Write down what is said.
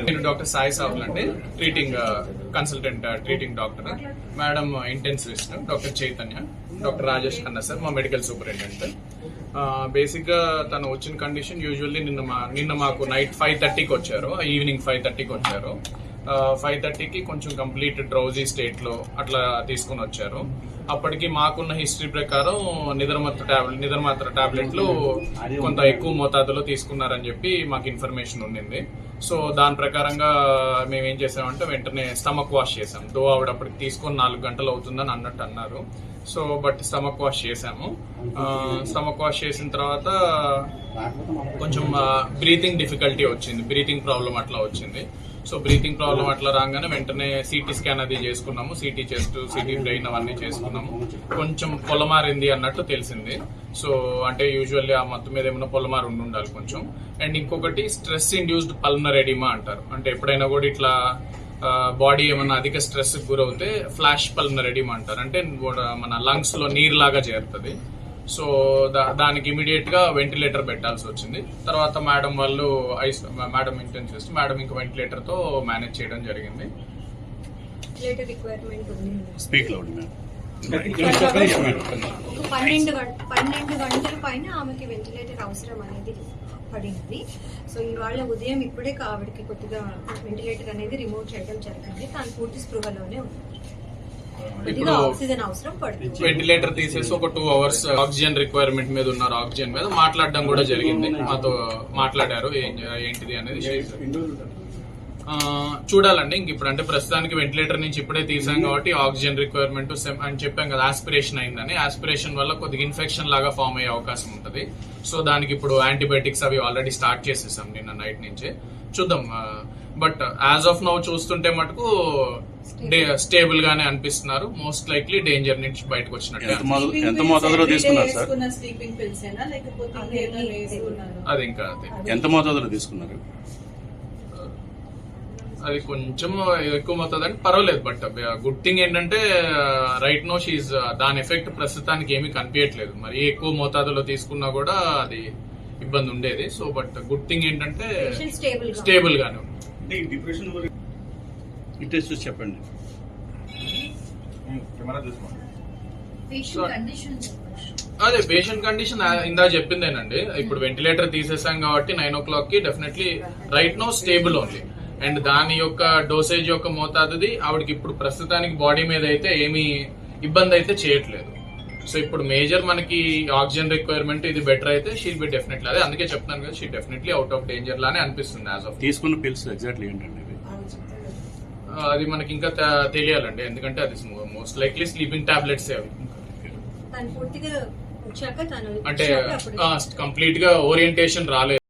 నేను డాక్టర్ సాయి సాబుల్ అండి, treating consultant treating doctor. Madam intensivist doctor Chaitanya, doctor Rajesh Khanna sir మా medical superintendent. Basic గా తను వచ్చిన కండిషన్ యూజువల్లీ నిన్న మాకు నైట్ 5:30కి వచ్చారు, ఈవినింగ్ 5:30కి వచ్చారు. 5:30కి కొంచెం కంప్లీట్ డ్రౌజీ స్టేట్ లో అట్లా తీసుకుని వచ్చారు. అప్పటికి మాకున్న హిస్టరీ ప్రకారం నిద్రమాత్ర టాబ్లెట్లు కొంత ఎక్కువ మోతాదులో తీసుకున్నారని చెప్పి మాకు ఇన్ఫర్మేషన్ ఉండింది. సో దాని ప్రకారంగా మేము ఏం చేసామంటే వెంటనే స్టమక్ వాష్ చేసాం. దో ఆవిడ అప్పటికి తీసుకొని 4 గంటలు అవుతుందని అన్నట్టు అన్నారు. సో బట్ స్టమక్ వాష్ చేసాము. స్టమక్ వాష్ చేసిన తర్వాత కొంచెం బ్రీతింగ్ డిఫికల్టీ వచ్చింది, బ్రీతింగ్ ప్రాబ్లం అట్లా వచ్చింది. సో బ్రీతింగ్ ప్రాబ్లం అట్లా రాగానే వెంటనే సిటీ స్కాన్ అది చేసుకున్నాము, సిటీ చెస్ట్, సిటీ బ్రెయిన్ అవన్నీ చేసుకున్నాము. కొంచెం పొలమారింది అన్నట్టు తెలిసింది. సో అంటే యూజువల్లీ ఆ మొత్తం మీద ఏమైనా పొలమారు ఉండాలి కొంచెం. అండ్ ఇంకొకటి స్ట్రెస్ ఇండ్యూస్డ్ పల్మనరీ ఎడిమా అంటారు. అంటే ఎప్పుడైనా కూడా ఇట్లా బాడీ ఏమన్నా అధిక స్ట్రెస్ గురవుతే ఫ్లాష్ పల్మనరీ ఎడిమా అంటారు. అంటే మన లంగ్స్ లో నీరు లాగా చేరుతుంది. సో దానికి ఇమీడియట్ గా వెంటిలేటర్ పెట్టాల్సి వచ్చింది. తర్వాత మేడం వాళ్ళు మేడం ఇంటెన్సివిస్ట్ మేడం ఇంకా వెంటిలేటర్ తో మేనేజ్ చేయడం జరిగింది. స్పీక్ లో 12 గంటల పైన ఆమెకి వెంటిలేటర్ అవసరం అనేది పడింది. సో ఇవాళ ఉదయం ఇప్పుడే ఆవిడకి కొద్దిగా వెంటిలేటర్ అనేది రిమూవ్ చేయడం జరిగింది. తను పూర్తి స్పృహలోనే ఉంది. ఇప్పుడు ఆక్సిజన్ అవసరం పడుతుంది. వెంటిలేటర్ తీసేసి ఒక 2 hours ఆక్సిజన్ రిక్వైర్మెంట్ మీద ఉన్నారు. ఆక్సిజన్ మీద మాట్లాడడం కూడా జరిగింది, మాతో మాట్లాడారు ఏంటిది అనేది. చూడాలండి ఇంక ఇప్పుడు. అంటే ప్రస్తుతానికి వెంటిలేటర్ నుంచి ఇప్పుడే తీసాం కాబట్టి ఆక్సిజన్ రిక్వైర్మెంట్ అని చెప్పాం కదా, ఆస్పిరేషన్ అయిందని. ఆస్పిరేషన్ వల్ల కొద్దిగా ఇన్ఫెక్షన్ లాగా ఫామ్ అయ్యే అవకాశం ఉంటుంది. సో దానికి ఇప్పుడు యాంటీబయాటిక్స్ అవి ఆల్రెడీ స్టార్ట్ చేసేసాం నిన్న నైట్ నుంచే. చూద్దాం. బట్ యాజ్ ఆఫ్ నౌ చూస్తుంటే మటుకు స్టేబుల్ గానే అనిపిస్తున్నారు. మోస్ట్ లైక్లీ డేంజర్ నుంచి బయటకు వచ్చినట్టు. ఎంత మోతాదులో తీసుకున్నారు సార్? అది ఇంకా ఎంత మోతాదులో తీసుకున్నారు? అది కొంచెం ఎక్కువ అవుతుంది అంటే పర్వాలేదు. బట్ గుడ్ థింగ్ ఏంటంటే రైట్ నో షీజ్ దాని ఎఫెక్ట్ ప్రస్తుతానికి ఏమీ కనిపించట్లేదు. మరి ఎక్కువ మోతాదులో తీసుకున్నా కూడా అది ఇబ్బంది ఉండేది. సో బట్ గుడ్ థింగ్ ఏంటంటే స్టేబుల్ గానే ఉంది. చెప్పండి. అదే పేషెంట్ కండిషన్ ఇందా చెప్పిందేనండి. ఇప్పుడు వెంటిలేటర్ తీసేసాం కాబట్టి 9 o'clock కి definitely right no stable only. And దాని యొక్క డోసేజ్ యొక్క మోతాదుది ఆవిడకి ఇప్పుడు ప్రస్తుతానికి బాడీ మీద అయితే ఏమీ ఇబ్బంది అయితే చేయట్లేదు. సో ఇప్పుడు మేజర్ మనకి ఆక్సిజన్ రిక్వైర్మెంట్ ఇది బెటర్ అయితే షీల్ బి డెఫినెట్లీ. అదే అందుకే చెప్తున్నాను కదా, she definitely out of danger లానే అనిపిస్తుంది యాజ్ ఆఫ్. తీసుకున్న పిల్స్ ఎగ్జాక్ట్లీ ఏంటండి? అది మనకి ఇంకా తెలియాలండి, ఎందుకంటే అది మోస్ట్ లైక్లీ స్లీపింగ్ టాబ్లెట్స్ అవి. అంటే కంప్లీట్ గా ఓరియంటేషన్ రాలేదు.